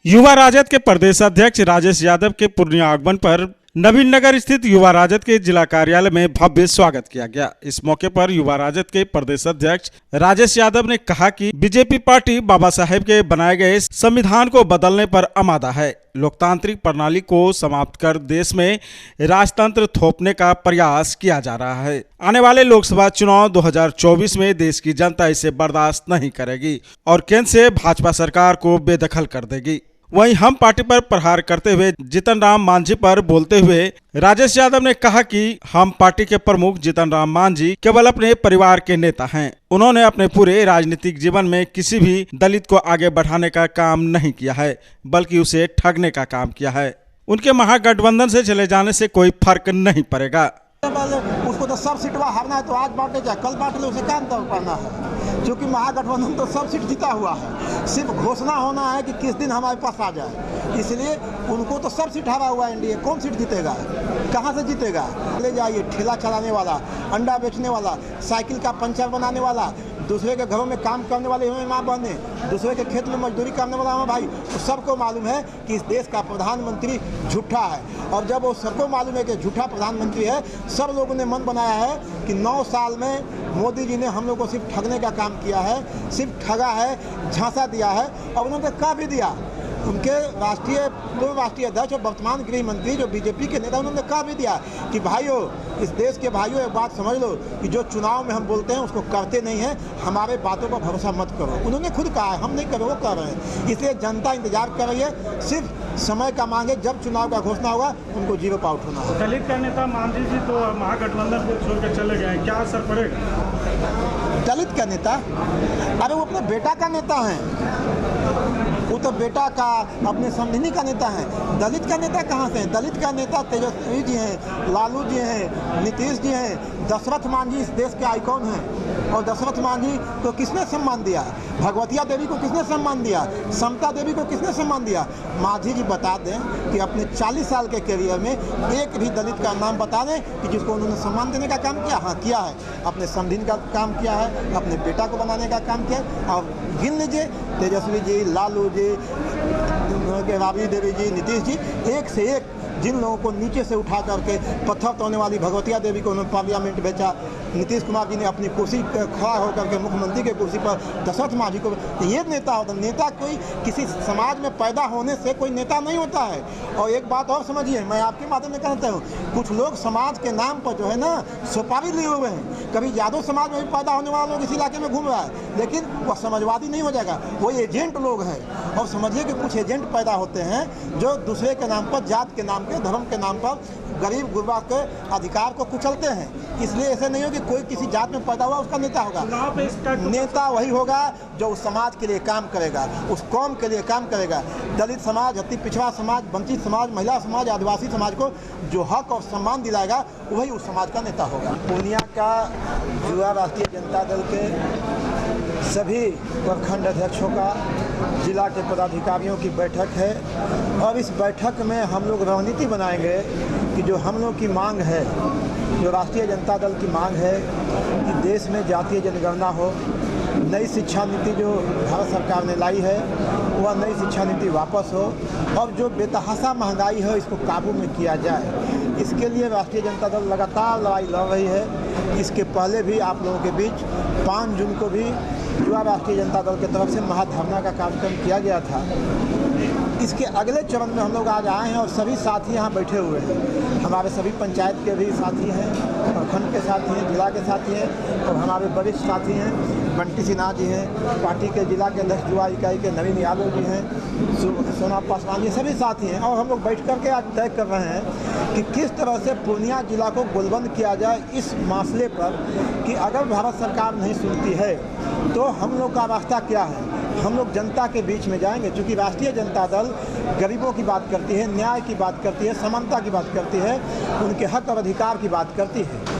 युवा राजद के प्रदेश अध्यक्ष राजेश यादव के पूर्णिया आगमन पर नवीन नगर स्थित युवा राजद के जिला कार्यालय में भव्य स्वागत किया गया। इस मौके पर युवा राजद के प्रदेश अध्यक्ष राजेश यादव ने कहा कि बीजेपी पार्टी बाबा साहेब के बनाए गए संविधान को बदलने पर आमादा है। लोकतांत्रिक प्रणाली को समाप्त कर देश में राजतंत्र थोपने का प्रयास किया जा रहा है। आने वाले लोकसभा चुनाव 2024 में देश की जनता इसे बर्दाश्त नहीं करेगी और केंद्र से भाजपा सरकार को बेदखल कर देगी। वहीं हम पार्टी पर प्रहार करते हुए जीतन राम मांझी पर बोलते हुए राजेश यादव ने कहा कि हम पार्टी के प्रमुख जीतन राम मांझी केवल अपने परिवार के नेता हैं। उन्होंने अपने पूरे राजनीतिक जीवन में किसी भी दलित को आगे बढ़ाने का काम नहीं किया है, बल्कि उसे ठगने का काम किया है। उनके महागठबंधन से चले जाने से कोई फर्क नहीं पड़ेगा। उसको तो सब सीटवा हारना है तो आज बांटे जाए, कल बांट ले, उसे क्या अंतर पड़ना है? क्योंकि महागठबंधन तो सब सीट जीता हुआ है, सिर्फ घोषणा होना है कि किस दिन हमारे पास आ जाए। इसलिए उनको तो सब सीट हारा हुआ एनडीए, कौन सीट जीतेगा? कहाँ से जीतेगा? ले जाइए, ठेला चलाने वाला, अंडा बेचने वाला, साइकिल का पंचर बनाने वाला, दूसरे के घरों में काम करने वाले हुए माँ बहने, दूसरे के खेत में मजदूरी करने वाला हमारा भाई, तो सबको मालूम है कि इस देश का प्रधानमंत्री झूठा है। और जब वो सबको मालूम है कि झूठा प्रधानमंत्री है, सब लोगों ने मन बनाया है कि 9 साल में मोदी जी ने हम लोग को सिर्फ ठगने का काम किया है, सिर्फ ठगा है, झांसा दिया है। और उन्होंने कहा भी दिया, उनके पूर्व राष्ट्रीय अध्यक्ष और वर्तमान गृह मंत्री जो बीजेपी के नेता, उन्होंने कहा भी दिया कि भाइयों, इस देश के भाइयों, एक बात समझ लो कि जो चुनाव में हम बोलते हैं उसको करते नहीं हैं, हमारे बातों पर भरोसा मत करो। उन्होंने खुद कहा है, हम नहीं करो, वो कर रहे हैं। इसलिए जनता इंतजार कर रही है, सिर्फ समय का मांगे, जब चुनाव का घोषणा होगा उनको जीरो पे आउट होना है। दलित का नेता मांझी जी तो महागठबंधन को छोड़कर चले गए, क्या असर पड़ेगा? दलित का नेता? अरे वो अपने बेटा का नेता है, वो तो बेटा का, अपने समधिनी का नेता है। दलित का नेता कहाँ से है? दलित का नेता तेजस्वी जी हैं, लालू जी हैं, नीतीश जी हैं, दशरथ मांझी इस देश के आइकॉन हैं। और दशरथ मांझी को किसने सम्मान दिया? भगवतिया देवी को किसने सम्मान दिया? समता देवी को किसने सम्मान दिया? मांझी जी बता दें कि अपने 40 साल के करियर में एक भी दलित का नाम बता दें कि जिसको उन्होंने सम्मान देने का काम किया। हाँ, किया है, अपने समधिन का काम किया है, अपने बेटा को बनाने का काम किया है। और गिन लीजिए, तेजस्वी जी, लालू जी, राबड़ी देवी जी, नीतीश जी, एक से एक जिन लोगों को नीचे से उठा करके पत्थर तोड़ने वाली भगवतिया देवी को उन्होंने पार्लियामेंट भेजा, नीतीश कुमार जी ने अपनी कुर्सी खड़ा होकर के मुख्यमंत्री की कुर्सी पर दशरथ मांझी को, ये नेता होता। नेता कोई किसी समाज में पैदा होने से कोई नेता नहीं होता है। और एक बात और समझिए, मैं आपके माध्यम में कहता हूँ, कुछ लोग समाज के नाम पर जो है ना सुपारी लिए हुए हैं। कभी यादव समाज में भी पैदा होने वाला लोग इस इलाके में घूम रहा है, लेकिन वह समाजवादी नहीं हो जाएगा, वो एजेंट लोग हैं। और समझिए कि कुछ एजेंट पैदा होते हैं जो दूसरे के नाम पर, जात के नाम पर, धर्म के नाम पर गरीब गुरबा के अधिकार को कुचलते हैं। इसलिए ऐसे नहीं हो कि कोई किसी जात में पैदा हुआ उसका नेता होगा। नेता वही होगा जो उस समाज के लिए काम करेगा, उस कौम के लिए काम करेगा। दलित समाज, अति पिछड़ा समाज, वंचित समाज, महिला समाज, आदिवासी समाज को जो हक और सम्मान दिलाएगा, वही उस समाज का नेता होगा। पूर्णिया का युवा राष्ट्रीय जनता दल के सभी प्रखंड अध्यक्षों का, जिला के पदाधिकारियों की बैठक है। और इस बैठक में हम लोग रणनीति बनाएंगे कि जो हम लोग की मांग है, जो राष्ट्रीय जनता दल की मांग है कि देश में जातीय जनगणना हो, नई शिक्षा नीति जो भारत सरकार ने लाई है वह नई शिक्षा नीति वापस हो, और जो बेतहाशा महंगाई है इसको काबू में किया जाए। इसके लिए राष्ट्रीय जनता दल लगातार लड़ाई लड़ रही है। इसके पहले भी आप लोगों के बीच 5 जून को भी युवा राष्ट्रीय जनता दल की तरफ से महाधरना का कार्यक्रम किया गया था। इसके अगले चरण में हम लोग आज आए हैं और सभी साथी यहाँ बैठे हुए हैं। हमारे सभी पंचायत के भी साथी हैं, प्रखंड के साथी हैं, जिला के साथी हैं, और हमारे वरिष्ठ साथी हैं, बंटी सिन्हा जी हैं, पार्टी के जिला के अध्यक्ष युवा इकाई के नवीन यादव जी हैं, सोना पासवान जी, सभी साथी हैं। और हम लोग बैठ करके आज तय कर रहे हैं कि किस तरह से पूर्णिया जिला को गोलबंद किया जाए इस मसले पर कि अगर भारत सरकार नहीं सुनती है तो हम लोग का रास्ता क्या है। हम लोग जनता के बीच में जाएंगे, क्योंकि राष्ट्रीय जनता दल गरीबों की बात करती है, न्याय की बात करती है, समानता की बात करती है, उनके हक और अधिकार की बात करती है।